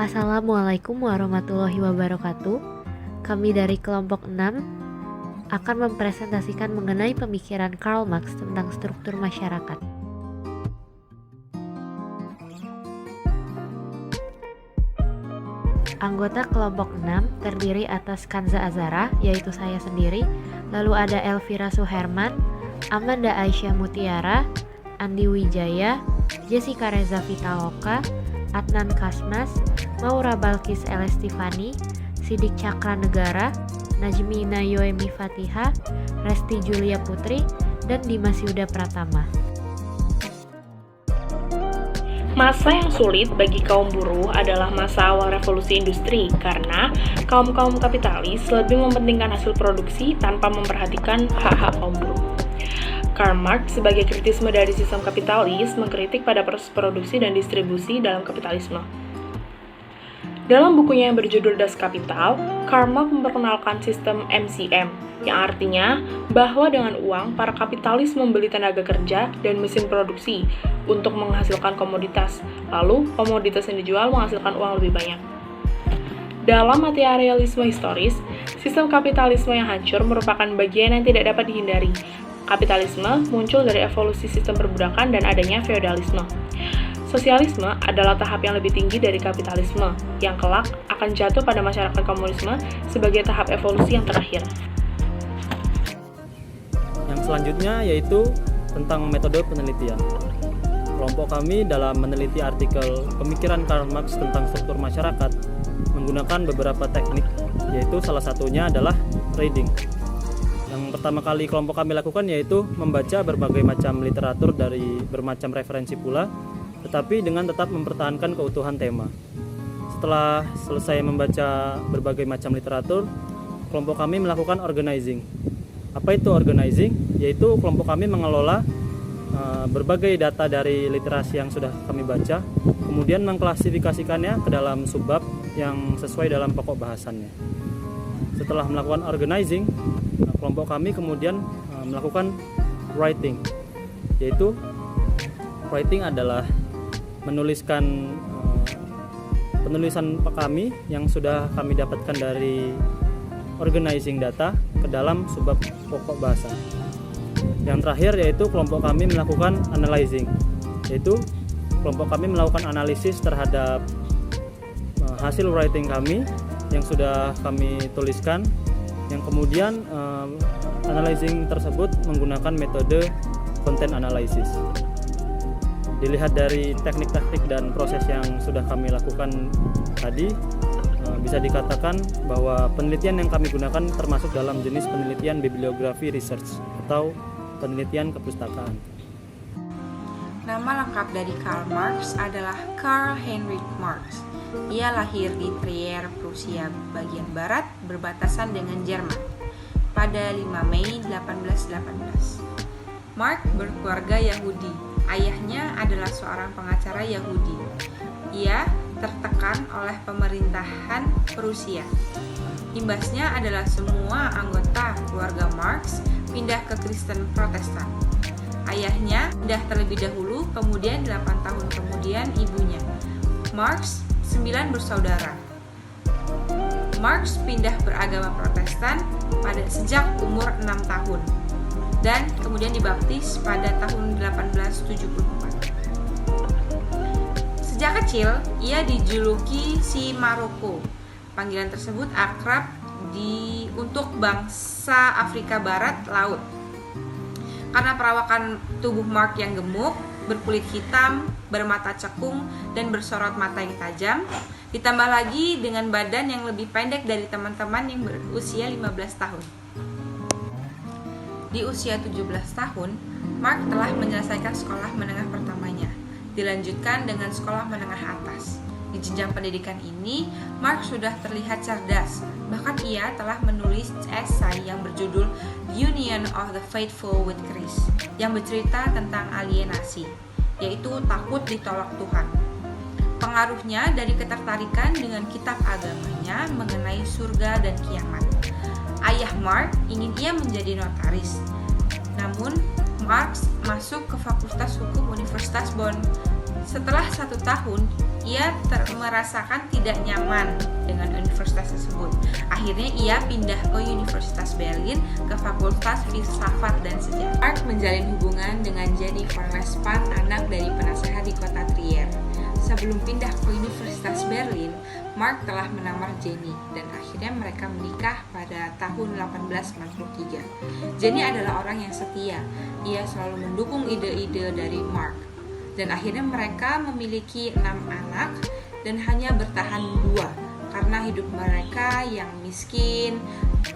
Assalamualaikum warahmatullahi wabarakatuh. Kami dari kelompok 6 akan mempresentasikan mengenai pemikiran Karl Marx tentang struktur masyarakat. Anggota kelompok 6 terdiri atas Kanza Azara, yaitu saya sendiri, lalu ada Elvira Suherman, Amanda Aisyah Mutiara, Andi Wijaya, Jessica Reza Vitaloka, Adnan Kasmas, Maura Balkis Elestifani, Sidik Cakra Negara, Najmi Nayoemi Fatiha, Resti Julia Putri, dan Dimas Yuda Pratama. Masa yang sulit bagi kaum buruh adalah masa awal revolusi industri karena kaum-kaum kapitalis lebih mementingkan hasil produksi tanpa memperhatikan hak-hak kaum buruh. Karl Marx sebagai kritisme dari sistem kapitalis mengkritik pada proses produksi dan distribusi dalam kapitalisme. Dalam bukunya yang berjudul Das Kapital, Karl Marx memperkenalkan sistem MCM, yang artinya bahwa dengan uang, para kapitalis membeli tenaga kerja dan mesin produksi untuk menghasilkan komoditas, lalu komoditas yang dijual menghasilkan uang lebih banyak. Dalam materialisme historis, sistem kapitalisme yang hancur merupakan bagian yang tidak dapat dihindari. Kapitalisme muncul dari evolusi sistem perbudakan dan adanya feodalisme. Sosialisme adalah tahap yang lebih tinggi dari kapitalisme, yang kelak akan jatuh pada masyarakat komunisme sebagai tahap evolusi yang terakhir. Yang selanjutnya yaitu tentang metode penelitian. Kelompok kami dalam meneliti artikel pemikiran Karl Marx tentang struktur masyarakat menggunakan beberapa teknik, yaitu salah satunya adalah reading. Yang pertama kali kelompok kami lakukan yaitu membaca berbagai macam literatur dari bermacam referensi pula, tetapi dengan tetap mempertahankan keutuhan tema. Setelah selesai membaca berbagai macam literatur, kelompok kami melakukan organizing. Apa itu organizing? Yaitu kelompok kami mengelola berbagai data dari literasi yang sudah kami baca, kemudian mengklasifikasikannya ke dalam subbab yang sesuai dalam pokok bahasannya. Setelah melakukan organizing, kelompok kami kemudian melakukan writing, yaitu writing adalah menuliskan penulisan kami yang sudah kami dapatkan dari organizing data ke dalam subbab pokok bahasa. Yang terakhir yaitu kelompok kami melakukan analyzing, yaitu kelompok kami melakukan analisis terhadap hasil writing kami yang sudah kami tuliskan, yang kemudian analyzing tersebut menggunakan metode content analysis. Dilihat dari teknik-teknik dan proses yang sudah kami lakukan tadi, bisa dikatakan bahwa penelitian yang kami gunakan termasuk dalam jenis penelitian bibliografi research atau penelitian kepustakaan. Nama lengkap dari Karl Marx adalah Karl Heinrich Marx. Ia lahir di Trier, Prusia bagian barat berbatasan dengan Jerman pada 5 Mei 1818. Marx berkeluarga Yahudi. Ayahnya adalah seorang pengacara Yahudi. Ia tertekan oleh pemerintahan Prusia. Imbasnya adalah semua anggota keluarga Marx pindah ke Kristen Protestan. Ayahnya pindah terlebih dahulu, kemudian 8 tahun kemudian ibunya. Marx 9 bersaudara. Marx pindah beragama Protestan sejak umur 6 tahun dan kemudian dibaptis pada tahun 1874. Sejak kecil, ia dijuluki si Maroko. Panggilan tersebut akrab untuk bangsa Afrika Barat Laut. Karena perawakan tubuh Marx yang gemuk, berkulit hitam, bermata cekung, dan bersorot mata yang tajam, ditambah lagi dengan badan yang lebih pendek dari teman-teman yang berusia 15 tahun. Di usia 17 tahun, Marx telah menyelesaikan sekolah menengah pertamanya, dilanjutkan dengan sekolah menengah atas. Di jenjang pendidikan ini, Marx sudah terlihat cerdas, bahkan ia telah menulis esai yang berjudul Union of the Faithful with Christ, yang bercerita tentang alienasi, yaitu takut ditolak Tuhan. Pengaruhnya dari ketertarikan dengan kitab agamanya mengenai surga dan kiamat. Ayah Marx ingin ia menjadi notaris, namun Marx masuk ke Fakultas Hukum Universitas Bonn. Setelah 1 tahun Ia merasakan tidak nyaman dengan universitas tersebut. Akhirnya ia pindah ke Universitas Berlin ke Fakultas Filsafat dan Sejarah. Mark menjalin hubungan dengan Jennifer Lespan, anak dari penasehat di kota Trier. Sebelum pindah ke Universitas Berlin, Mark telah melamar Jenny dan akhirnya mereka menikah pada tahun 1893. Jenny adalah orang yang setia. Ia selalu mendukung ide-ide dari Mark. Dan akhirnya mereka memiliki 6 anak dan hanya bertahan 2 karena hidup mereka yang miskin,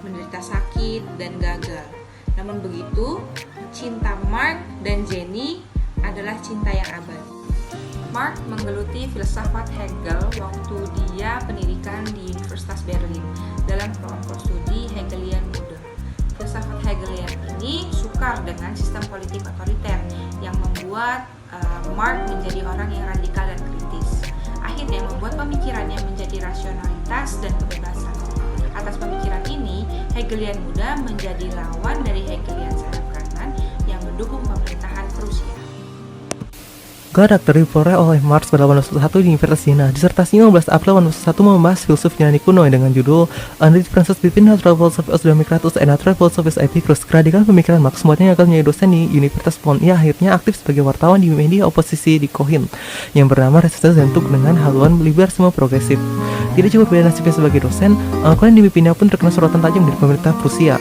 menderita sakit, dan gagal. Namun begitu, cinta Mark dan Jenny adalah cinta yang abadi. Mark menggeluti filsafat Hegel waktu dia pendidikan di Universitas Berlin dalam kelompok studi Hegelian Muda. Filsafat Hegelian ini sukar dengan sistem politik otoriter yang membuat Mark menjadi orang yang radikal dan kritis. Akhirnya membuat pemikirannya menjadi rasionalitas dan kebebasan. Atas pemikiran ini, Hegelian Muda menjadi lawan dari Hegelian sayap kanan yang mendukung pemerintahan Prusia. Garak diperoleh oleh Marx pada 1801 di Universitas Jena. Disertasinya 15 April 1801 membahas filsuf Yunani kuno dengan judul The Differences Between Natural Philosophy of Democritus and Natural Philosophy of Epicurus. Keradikalan pemikiran Marx membuatnya gagal menjadi dosen di Universitas Bonn. Ia akhirnya aktif sebagai wartawan di media oposisi di Cochin yang bernama Resistance Zentuk dengan haluan liberalisme progresif. Tidak cukup beda nasibnya sebagai dosen, klien dipimpinnya pun terkena sorotan tajam dari pemerintah Prusia.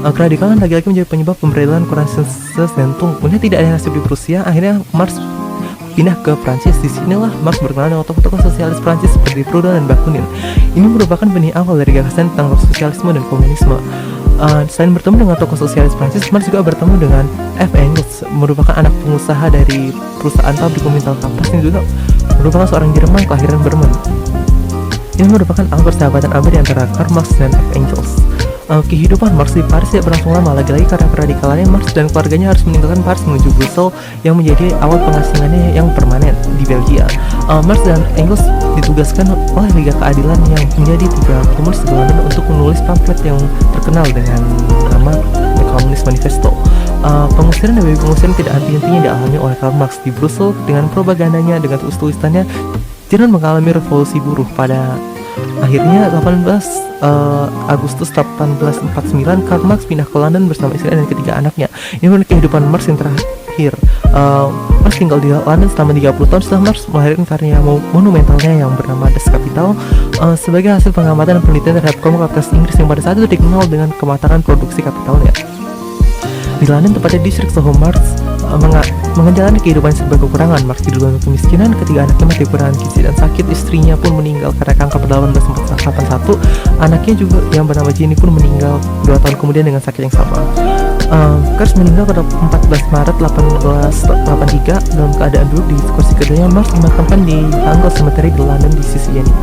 Keradikalan lagi-lagi menjadi penyebab pemberedelan Resistance Zentuk. Kemudian tidak ada nasib di Prusia, akhirnya Marx pindah ke Prancis. Disinilah Marx berkenalan dengan tokoh-tokoh sosialis Prancis seperti Proudhon dan Bakunin. Ini merupakan benih awal dari gagasan tentang sosialisme dan komunisme. Selain bertemu dengan tokoh sosialis Prancis, Marx juga bertemu dengan F. Engels, merupakan anak pengusaha dari perusahaan pabrik pemintal kapas yang juga merupakan seorang Jerman kelahiran Bremen. Ini merupakan awal persahabatan abadi antara Karl Marx dan F. Engels. Kehidupan Marx di Paris tidak berlangsung lama, lagi-lagi karena keradikalannya Marx dan keluarganya harus meninggalkan Paris menuju Brussels yang menjadi awal pengasingannya yang permanen di Belgia. Marx dan Engels ditugaskan oleh Liga Keadilan yang menjadi 3 komunis di London untuk menulis pamflet yang terkenal dengan nama The Communist Manifesto. Pengusiran dan pengusiran tidak henti-hentinya dialami oleh Karl Marx di Brussels dengan propagandanya, dengan tulis-tulisannya. Jerman mengalami revolusi buruh pada akhirnya 18 Agustus 1849 Karl Marx pindah ke London bersama istri dan ketiga anaknya. Ini merupakan kehidupan Marx yang terakhir. Marx tinggal di London selama 30 tahun setelah Marx melahirkan karya monumentalnya yang bernama Das Kapital sebagai hasil pengamatan dan penelitian terhadap kaum kapitalis Inggris yang pada saat itu dikenal dengan kematangan produksi kapitalnya. Di London, tepatnya di distrik Soho, Marx menjalani kehidupan serba kekurangan. Marx hidup dalam kemiskinan, ketiga anaknya mati kekurangan gizi dan sakit, istrinya pun meninggal karena kanker pada 1881. Anaknya juga yang bernama Jenny pun meninggal 2 tahun kemudian dengan sakit yang sama. Marx meninggal pada 14 Maret 1883 dalam keadaan duduk di kursi keduanya. Marx dimakamkan di Hangel Cemetery di London di sisi Jenny.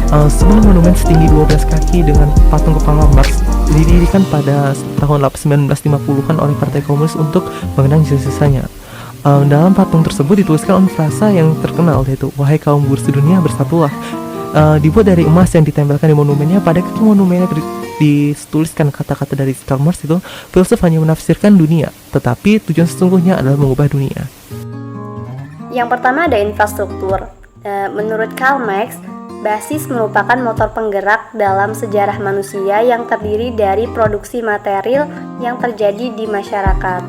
Sebuah monumen setinggi 12 kaki dengan patung kepala Marx didirikan pada tahun 1950-an oleh Partai Komunis untuk mengenang sisa-sisanya. Dalam patung tersebut dituliskan frasa yang terkenal, yaitu "Wahai kaum buruh sedunia, bersatulah." Dibuat dari emas yang ditempelkan di monumennya. Pada kaki monumennya dituliskan kata-kata dari Karl Marx itu, "Filsuf hanya menafsirkan dunia, tetapi tujuan sesungguhnya adalah mengubah dunia." Yang pertama ada infrastruktur. Menurut Karl Marx, basis merupakan motor penggerak dalam sejarah manusia yang terdiri dari produksi material yang terjadi di masyarakat.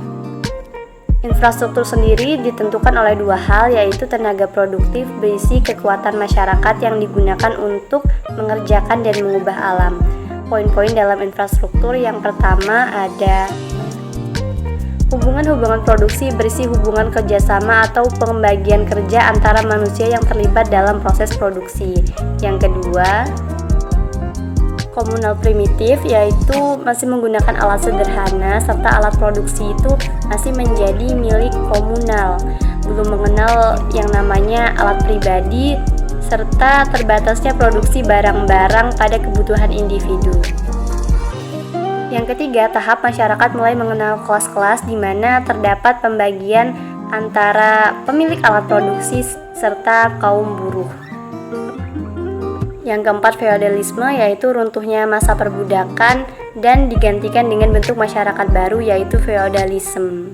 Infrastruktur sendiri ditentukan oleh 2 hal, yaitu tenaga produktif berisi kekuatan masyarakat yang digunakan untuk mengerjakan dan mengubah alam. Poin-poin dalam infrastruktur yang pertama ada hubungan-hubungan produksi berisi hubungan kerjasama atau pembagian kerja antara manusia yang terlibat dalam proses produksi. Yang kedua, komunal primitif, yaitu masih menggunakan alat sederhana serta alat produksi itu masih menjadi milik komunal, belum mengenal yang namanya alat pribadi, serta terbatasnya produksi barang-barang pada kebutuhan individu. Yang ketiga, tahap masyarakat mulai mengenal kelas-kelas di mana terdapat pembagian antara pemilik alat produksi serta kaum buruh. Yang keempat, feodalisme, yaitu runtuhnya masa perbudakan dan digantikan dengan bentuk masyarakat baru, yaitu feodalisme.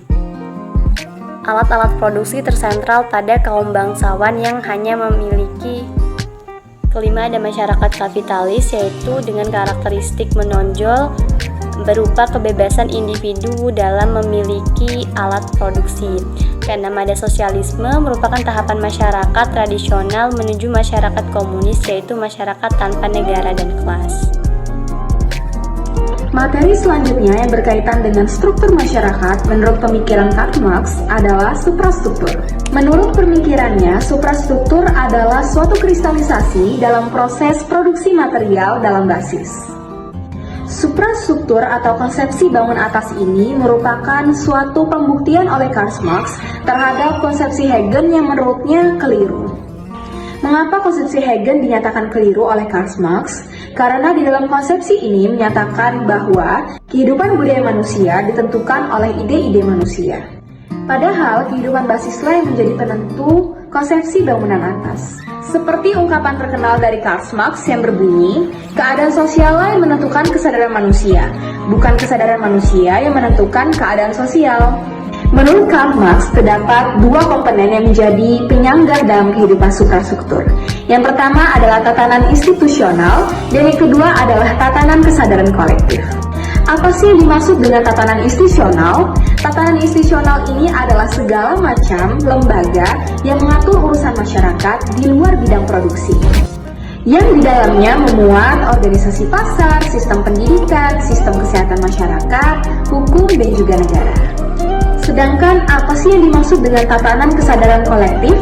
Alat-alat produksi tersentral pada kaum bangsawan yang hanya memiliki memiliki. Kelima, ada masyarakat kapitalis, yaitu dengan karakteristik menonjol berupa kebebasan individu dalam memiliki alat produksi. Keenam, ada sosialisme, merupakan tahapan masyarakat tradisional menuju masyarakat komunis, yaitu masyarakat tanpa negara dan kelas. Materi selanjutnya yang berkaitan dengan struktur masyarakat menurut pemikiran Karl Marx adalah suprastruktur. Menurut pemikirannya, suprastruktur adalah suatu kristalisasi dalam proses produksi material dalam basis. Suprastruktur atau konsepsi bangun atas ini merupakan suatu pembuktian oleh Karl Marx terhadap konsepsi Hegel yang menurutnya keliru. Mengapa konsepsi Hegel dinyatakan keliru oleh Karl Marx? Karena di dalam konsepsi ini menyatakan bahwa kehidupan budaya manusia ditentukan oleh ide-ide manusia. Padahal kehidupan basislah yang menjadi penentu konsepsi bangunan atas. Seperti ungkapan terkenal dari Karl Marx yang berbunyi, keadaan sosiallah yang menentukan kesadaran manusia, bukan kesadaran manusia yang menentukan keadaan sosial. Menurut Karl Marx, terdapat dua komponen yang menjadi penyangga dalam kehidupan suprastruktur. Yang pertama adalah tatanan institusional, dan yang kedua adalah tatanan kesadaran kolektif. Apa sih yang dimaksud dengan tatanan institusional? Tatanan institusional ini adalah segala macam lembaga yang mengatur urusan masyarakat di luar bidang produksi, yang di dalamnya memuat organisasi pasar, sistem pendidikan, sistem kesehatan masyarakat, hukum, dan juga negara. Sedangkan apa sih yang dimaksud dengan tatanan kesadaran kolektif?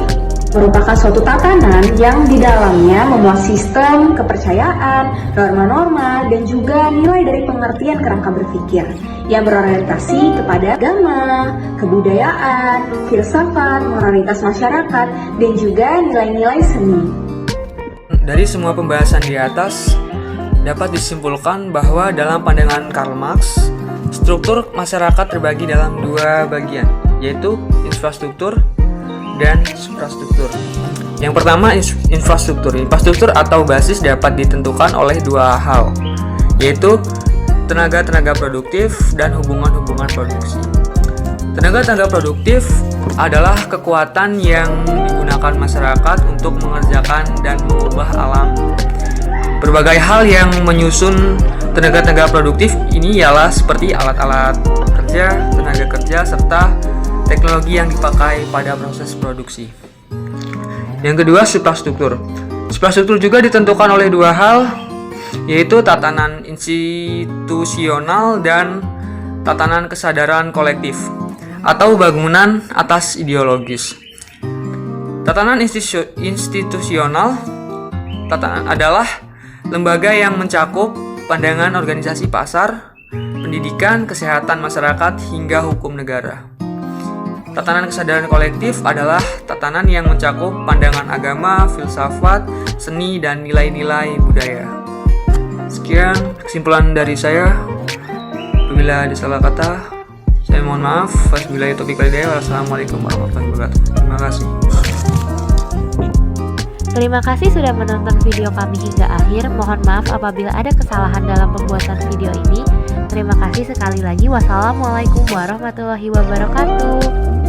Merupakan suatu tatanan yang di dalamnya memuat sistem, kepercayaan, norma-norma, dan juga nilai dari pengertian kerangka berpikir yang berorientasi kepada agama, kebudayaan, filsafat, moralitas masyarakat, dan juga nilai-nilai seni. Dari semua pembahasan di atas, dapat disimpulkan bahwa dalam pandangan Karl Marx, struktur masyarakat terbagi dalam dua bagian, yaitu infrastruktur dan suprastruktur. Yang pertama, infrastruktur. Infrastruktur atau basis dapat ditentukan oleh dua hal, yaitu tenaga-tenaga produktif dan hubungan-hubungan produksi. Tenaga-tenaga produktif adalah kekuatan yang digunakan masyarakat untuk mengerjakan dan mengubah alam. Berbagai hal yang menyusun tenaga-tenaga produktif ini ialah seperti alat-alat kerja, tenaga kerja, serta teknologi yang dipakai pada proses produksi. Yang kedua, suprastruktur. Suprastruktur juga ditentukan oleh dua hal, yaitu tatanan institusional dan tatanan kesadaran kolektif atau bangunan atas ideologis. Tatanan institusional adalah lembaga yang mencakup pandangan organisasi pasar, pendidikan, kesehatan masyarakat, hingga hukum negara. Tatanan kesadaran kolektif adalah tatanan yang mencakup pandangan agama, filsafat, seni, dan nilai-nilai budaya. Sekian kesimpulan dari saya. Apabila ada salah kata, saya mohon maaf. Wabillahi taufiq wal hidayah. Wassalamualaikum warahmatullahi wabarakatuh. Terima kasih. Terima kasih sudah menonton video kami hingga akhir. Mohon maaf apabila ada kesalahan dalam pembuatan video ini. Terima kasih sekali lagi. Wassalamualaikum warahmatullahi wabarakatuh.